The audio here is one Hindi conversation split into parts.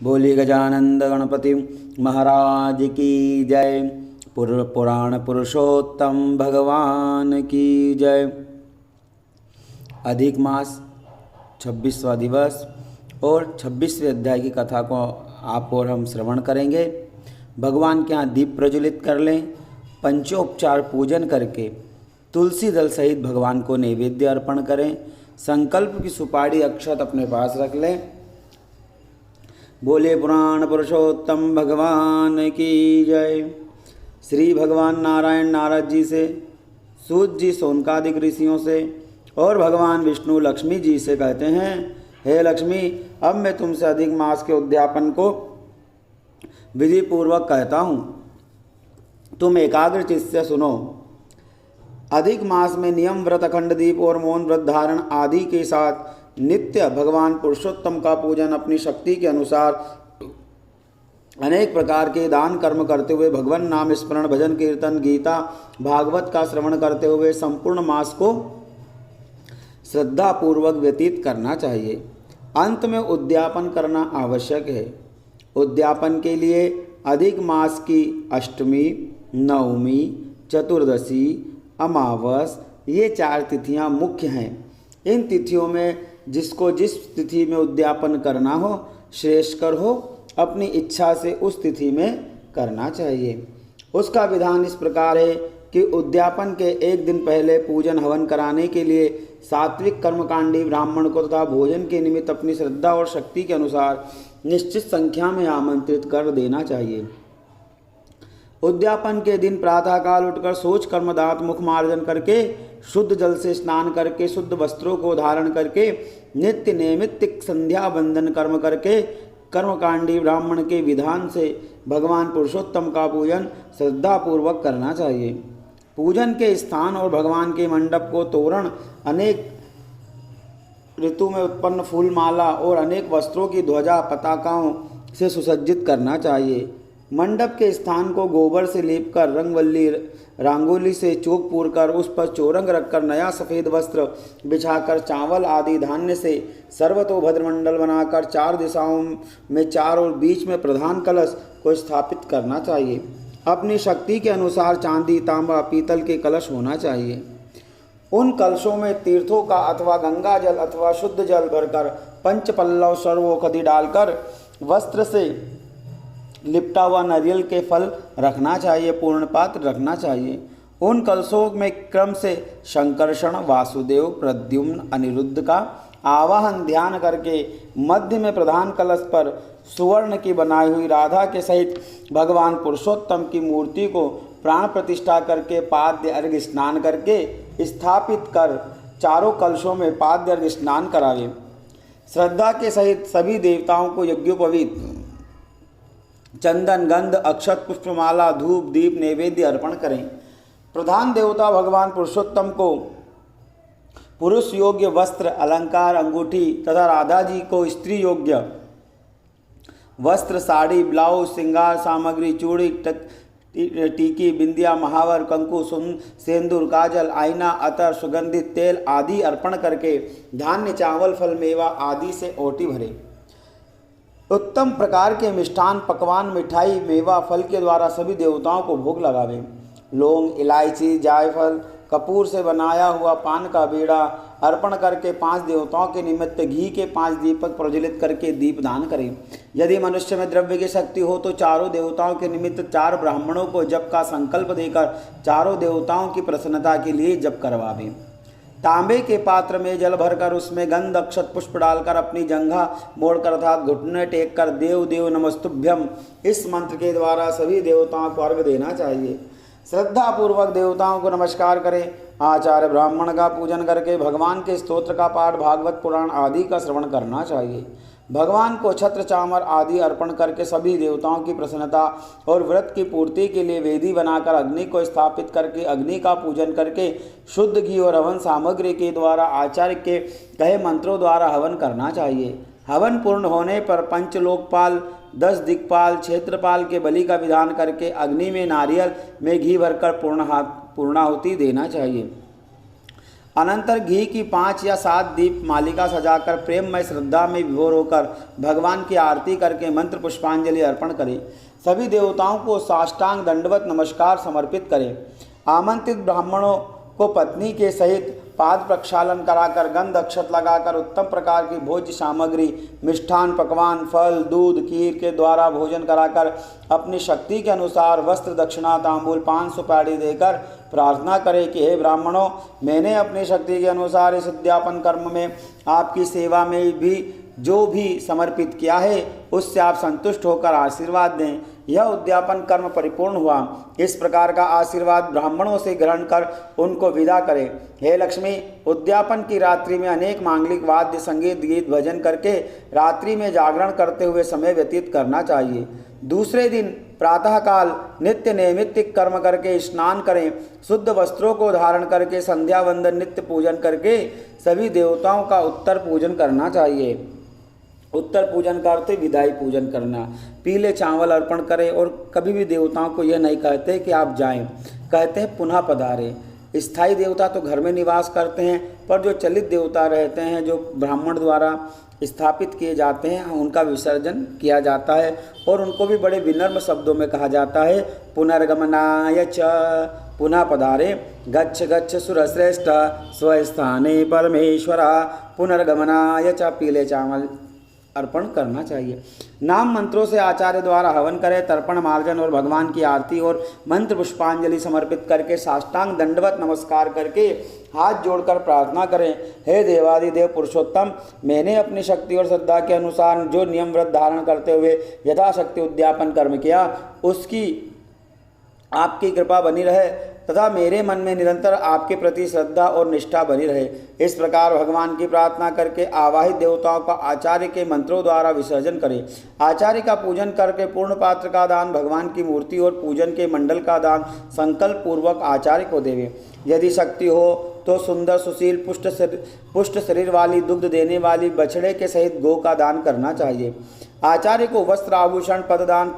बोलिए गजानंद गणपति महाराज की जय। पुराण पुरुषोत्तम भगवान की जय। अधिक मास 26वां दिवस और 26वें अध्याय की कथा को आप और हम श्रवण करेंगे। भगवान के यहाँ दीप प्रज्वलित कर लें, पंचोपचार पूजन करके तुलसी दल सहित भगवान को नैवेद्य अर्पण करें। संकल्प की सुपारी अक्षत अपने पास रख लें। बोले पुराण पुरुषोत्तम भगवान की जय। श्री भगवान नारायण नारद जी से, सूत जी सोनकादिक ऋषियों से और भगवान विष्णु लक्ष्मी जी से कहते हैं, हे लक्ष्मी, अब मैं तुमसे अधिक मास के उद्यापन को विधि पूर्वक कहता हूँ, तुम एकाग्र चित्त से सुनो। अधिक मास में नियम व्रत, अखंड दीप और मौन व्रत धारण आदि के साथ नित्य भगवान पुरुषोत्तम का पूजन, अपनी शक्ति के अनुसार अनेक प्रकार के दान कर्म करते हुए, भगवान नाम स्मरण, भजन कीर्तन, गीता भागवत का श्रवण करते हुए संपूर्ण मास को श्रद्धा पूर्वक व्यतीत करना चाहिए। अंत में उद्यापन करना आवश्यक है। उद्यापन के लिए अधिक मास की अष्टमी, नवमी, चतुर्दशी, अमावस ये 4 तिथियां मुख्य हैं। इन तिथियों में जिसको जिस तिथि में उद्यापन करना हो, श्रेष्ठकर हो, अपनी इच्छा से उस तिथि में करना चाहिए। उसका विधान इस प्रकार है कि उद्यापन के एक दिन पहले पूजन हवन कराने के लिए सात्विक कर्मकांडी ब्राह्मण को तथा भोजन के निमित्त अपनी श्रद्धा और शक्ति के अनुसार निश्चित संख्या में आमंत्रित कर देना चाहिए। उद्यापन के दिन प्रातःकाल उठकर शौच कर्म, दांत मुख मार्जन करके, शुद्ध जल से स्नान करके, शुद्ध वस्त्रों को धारण करके, नित्य नैमित्तिक संध्या बंदन कर्म करके, कर्मकांडी ब्राह्मण के विधान से भगवान पुरुषोत्तम का पूजन श्रद्धापूर्वक करना चाहिए। पूजन के स्थान और भगवान के मंडप को तोरण, अनेक ऋतु में उत्पन्न फूल माला और अनेक वस्त्रों की ध्वजा पताकाओं से सुसज्जित करना चाहिए। मंडप के स्थान को गोबर से लेपकर, रंगवल्ली रंगोली से चौक पूरकर, उस पर चौरंग रखकर, नया सफ़ेद वस्त्र बिछाकर, चावल आदि धान्य से सर्वतोभद्र मंडल बनाकर 4 दिशाओं में 4 और बीच में प्रधान कलश को स्थापित करना चाहिए। अपनी शक्ति के अनुसार चांदी, तांबा, पीतल के कलश होना चाहिए। उन कलशों में तीर्थों का अथवा गंगा जल अथवा शुद्ध जल भरकर, पंचपल्लव सर्वोखदि डालकर, वस्त्र से लिपटा हुआ नारियल के फल रखना चाहिए, पूर्ण पात्र रखना चाहिए। उन कलशों में क्रम से शंकर्षण, वासुदेव, प्रद्युम्न, अनिरुद्ध का आवाहन ध्यान करके, मध्य में प्रधान कलश पर सुवर्ण की बनाई हुई राधा के सहित भगवान पुरुषोत्तम की मूर्ति को प्राण प्रतिष्ठा करके, पाद्य अर्घ्य स्नान करके स्थापित कर, चारों कलशों में पाद्य अर्घ्य स्नान करावे। श्रद्धा के सहित सभी देवताओं को यज्ञोपवीत चंदन, गंध, अक्षत, पुष्पमाला, धूप, दीप, नैवेद्य अर्पण करें। प्रधान देवता भगवान पुरुषोत्तम को पुरुष योग्य वस्त्र, अलंकार, अंगूठी तथा राधा जी को स्त्री योग्य वस्त्र, साड़ी, ब्लाउज, श्रृंगार सामग्री, चूड़ी, टीकी, बिंदिया, महावर, कंकु, सेंदूर, काजल, आईना, अतर, सुगंधित तेल आदि अर्पण करके धान्य, चावल, फल, मेवा आदि से ओटी भरे। उत्तम प्रकार के मिष्ठान, पकवान, मिठाई, मेवा, फल के द्वारा सभी देवताओं को भोग लगावे। लौंग, इलायची, जायफल, कपूर से बनाया हुआ पान का बीड़ा अर्पण करके 5 देवताओं के निमित्त घी के 5 दीपक प्रज्वलित करके दीपदान करें। यदि मनुष्य में द्रव्य की शक्ति हो तो चारों देवताओं के निमित्त 4 ब्राह्मणों को जप का संकल्प देकर चारों देवताओं की प्रसन्नता के लिए जप करवावे। तांबे के पात्र में जल भरकर उसमें गंध, अक्षत, पुष्प डालकर अपनी जंघा मोड़कर अर्थात घुटने टेक कर देव देव नमस्तुभ्यम इस मंत्र के द्वारा सभी देवताओं को अर्घ्य देना चाहिए। श्रद्धा पूर्वक देवताओं को नमस्कार करें। आचार्य ब्राह्मण का पूजन करके भगवान के स्तोत्र का पाठ, भागवत पुराण आदि का श्रवण करना चाहिए। भगवान को छत्र, चामर आदि अर्पण करके सभी देवताओं की प्रसन्नता और व्रत की पूर्ति के लिए वेदी बनाकर अग्नि को स्थापित करके अग्नि का पूजन करके शुद्ध घी और हवन सामग्री के द्वारा आचार्य के कहे मंत्रों द्वारा हवन करना चाहिए। हवन पूर्ण होने पर पंचलोकपाल, 10 दिक्पाल, क्षेत्रपाल के बलि का विधान करके अग्नि में नारियल में घी भरकर पूर्णाहुति देना चाहिए। अनंतर घी की 5 या 7 दीप मालिका सजाकर प्रेममय श्रद्धा में विभोर होकर भगवान की आरती करके मंत्र पुष्पांजलि अर्पण करें। सभी देवताओं को साष्टांग दंडवत नमस्कार समर्पित करें। आमंत्रित ब्राह्मणों को पत्नी के सहित पाद प्रक्षालन कराकर गंध अक्षत लगाकर उत्तम प्रकार की भोज्य सामग्री मिष्ठान पकवान फल दूध खीर के द्वारा भोजन कराकर अपनी शक्ति के अनुसार वस्त्र दक्षिणा तांबूल पान सुपारी देकर प्रार्थना करें कि हे ब्राह्मणों, मैंने अपनी शक्ति के अनुसार इस उद्यापन कर्म में आपकी सेवा में भी जो भी समर्पित किया है उससे आप संतुष्ट होकर आशीर्वाद दें। यह उद्यापन कर्म परिपूर्ण हुआ। इस प्रकार का आशीर्वाद ब्राह्मणों से ग्रहण कर उनको विदा करें। हे लक्ष्मी, उद्यापन की रात्रि में अनेक मांगलिक वाद्य संगीत गीत भजन करके रात्रि में जागरण करते हुए समय व्यतीत करना चाहिए। दूसरे दिन प्रातःकाल नित्य नैमित्तिक कर्म करके स्नान करें। शुद्ध वस्त्रों को धारण करके संध्या वंदन नित्य पूजन करके सभी देवताओं का उत्तर पूजन करना चाहिए। उत्तर पूजन का अर्थ विदाई पूजन करना। पीले चावल अर्पण करें और कभी भी देवताओं को यह नहीं कहते कि आप जाएं, कहते हैं पुनः पधारें। स्थायी देवता तो घर में निवास करते हैं, पर जो चलित देवता रहते हैं, जो ब्राह्मण द्वारा स्थापित किए जाते हैं, उनका विसर्जन किया जाता है और उनको भी बड़े विनम्र शब्दों में कहा जाता है पुनर्गमनाय च, पुनः पधारे। गच्छ गच्छ सुरश्रेष्ठ स्वस्थाने परमेश्वरा, पुनर्गमनाय च। पीले चावल अर्पण करना चाहिए। नाम मंत्रों से आचार्य द्वारा हवन करें। तर्पण मार्जन और भगवान की आरती और मंत्र पुष्पांजलि समर्पित करके साष्टांग दंडवत नमस्कार करके हाथ जोड़कर प्रार्थना करें, हे देवादिदेव पुरुषोत्तम, मैंने अपनी शक्ति और श्रद्धा के अनुसार जो नियम व्रत धारण करते हुए यथाशक्ति उद्यापन कर्म किया उसकी आपकी कृपा बनी रहे तथा मेरे मन में निरंतर आपके प्रति श्रद्धा और निष्ठा बनी रहे। इस प्रकार भगवान की प्रार्थना करके आवाहित देवताओं का आचार्य के मंत्रों द्वारा विसर्जन करें। आचार्य का पूजन करके पूर्ण पात्र का दान, भगवान की मूर्ति और पूजन के मंडल का दान संकल्प पूर्वक आचार्य को देवें। यदि शक्ति हो तो सुंदर सुशील पुष्ट शरीर वाली दुग्ध देने वाली बछड़े के सहित गौ का दान करना चाहिए। आचार्य को वस्त्र आभूषण पददान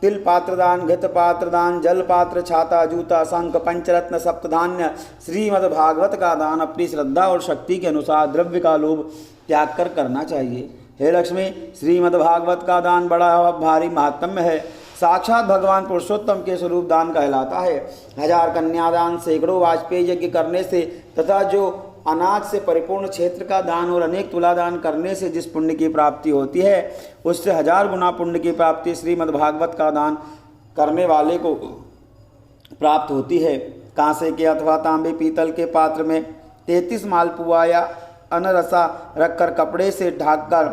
तिल पात्र दान घृत पात्र दान जल पात्र छाता जूता शंख पंचरत्न सप्तधान्य श्रीमद् भागवत का दान अपनी श्रद्धा और शक्ति के अनुसार द्रव्य का लोभ त्याग कर करना चाहिए। हे लक्ष्मी, श्रीमद् भागवत का दान बड़ा भारी महात्म्य है। साक्षात भगवान पुरुषोत्तम के स्वरूप दान कहलाता है। 1000 कन्यादान, सैकड़ों वाजपेयी यज्ञ करने से तथा जो अनाज से परिपूर्ण क्षेत्र का दान और अनेक तुलादान करने से जिस पुण्य की प्राप्ति होती है उससे 1000 गुना पुण्य की प्राप्ति श्रीमद् भागवत का दान करने वाले को प्राप्त होती है। कांसे के अथवा तांबे पीतल के पात्र में 33 मालपुआ या अनरसा रखकर कपड़े से ढककर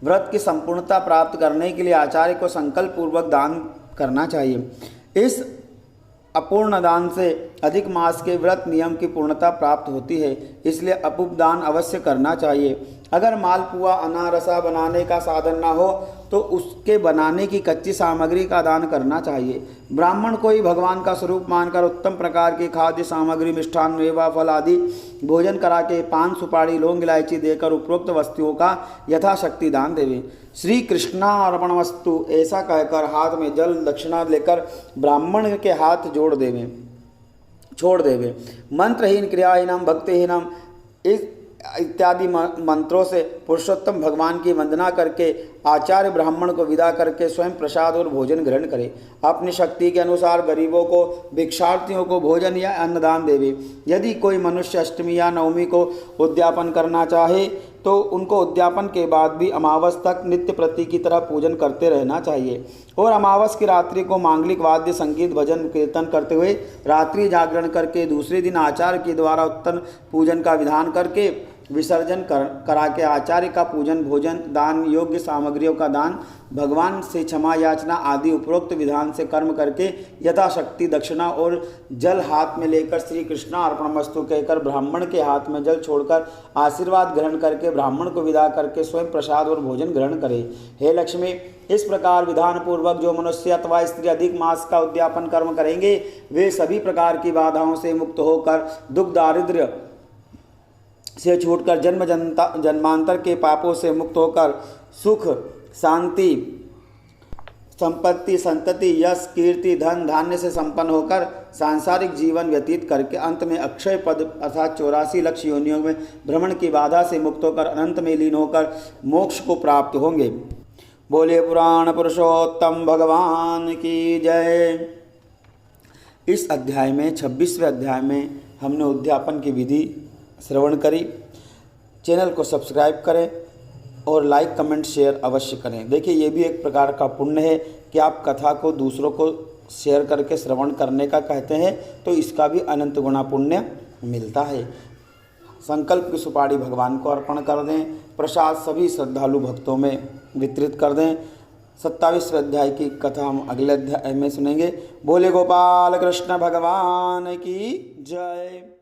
व्रत की संपूर्णता प्राप्त करने के लिए आचार्य को संकल्प पूर्वक दान करना चाहिए। इस अपूर्ण दान से अधिक मास के व्रत नियम की पूर्णता प्राप्त होती है, इसलिए अपूप दान अवश्य करना चाहिए। अगर मालपुआ अनारसा बनाने का साधन ना हो तो उसके बनाने की कच्ची सामग्री का दान करना चाहिए। ब्राह्मण को ही भगवान का स्वरूप मानकर उत्तम प्रकार की खाद्य सामग्री मिष्ठान मेवा फल आदि भोजन करा के पान सुपारी लौंग इलायची देकर उपरोक्त वस्तुओं का यथाशक्ति दान देवे। श्री कृष्णार्पण वस्तु ऐसा कहकर हाथ में जल दक्षिणा लेकर ब्राह्मण के हाथ छोड़ देवे। मंत्रहीन क्रियाहीनम भक्तिहीनम इत्यादि मंत्रों से पुरुषोत्तम भगवान की वंदना करके आचार्य ब्राह्मण को विदा करके स्वयं प्रसाद और भोजन ग्रहण करे। अपनी शक्ति के अनुसार गरीबों को भिक्षार्थियों को भोजन या अन्नदान देवे। यदि कोई मनुष्य अष्टमी या नवमी को उद्यापन करना चाहे तो उनको उद्यापन के बाद भी अमावस तक नित्य प्रति की तरह पूजन करते रहना चाहिए और अमावस की रात्रि को मांगलिक वाद्य संगीत भजन कीर्तन करते हुए रात्रि जागरण करके दूसरे दिन आचार्य के द्वारा उत्तम पूजन का विधान करके विसर्जन करा के आचार्य का पूजन भोजन दान योग्य सामग्रियों का दान भगवान से क्षमा याचना आदि उपरोक्त विधान से कर्म करके यथाशक्ति दक्षिणा और जल हाथ में लेकर श्री कृष्णा अर्पणमस्तु कहकर ब्राह्मण के हाथ में जल छोड़कर आशीर्वाद ग्रहण करके ब्राह्मण को विदा करके स्वयं प्रसाद और भोजन ग्रहण करे। हे लक्ष्मी, इस प्रकार विधान पूर्वक जो मनुष्य अथवा स्त्री अधिक मास का उद्यापन कर्म करेंगे वे सभी प्रकार की बाधाओं से मुक्त होकर दुख दारिद्र्य से छूटकर जन्मांतर के पापों से मुक्त होकर सुख शांति संपत्ति, संतति, यश, कीर्ति, धन, धान्य से संपन्न होकर सांसारिक जीवन व्यतीत करके अंत में अक्षय पद अर्थात 84 लाख योनियों में भ्रमण की बाधा से मुक्त होकर अनंत में लीन होकर मोक्ष को प्राप्त होंगे। बोले पुराण पुरुषोत्तम भगवान की जय। इस अध्याय में 26वें अध्याय में हमने उद्यापन की विधि श्रवण करी। चैनल को सब्सक्राइब करें और लाइक कमेंट शेयर अवश्य करें। देखिए, ये भी एक प्रकार का पुण्य है कि आप कथा को दूसरों को शेयर करके श्रवण करने का कहते हैं, तो इसका भी अनंत गुना पुण्य मिलता है। संकल्प की सुपारी भगवान को अर्पण कर दें, प्रसाद सभी श्रद्धालु भक्तों में वितरित कर दें। 27वें अध्याय की कथा हम अगले अध्याय में सुनेंगे। बोले गोपाल कृष्ण भगवान की जय।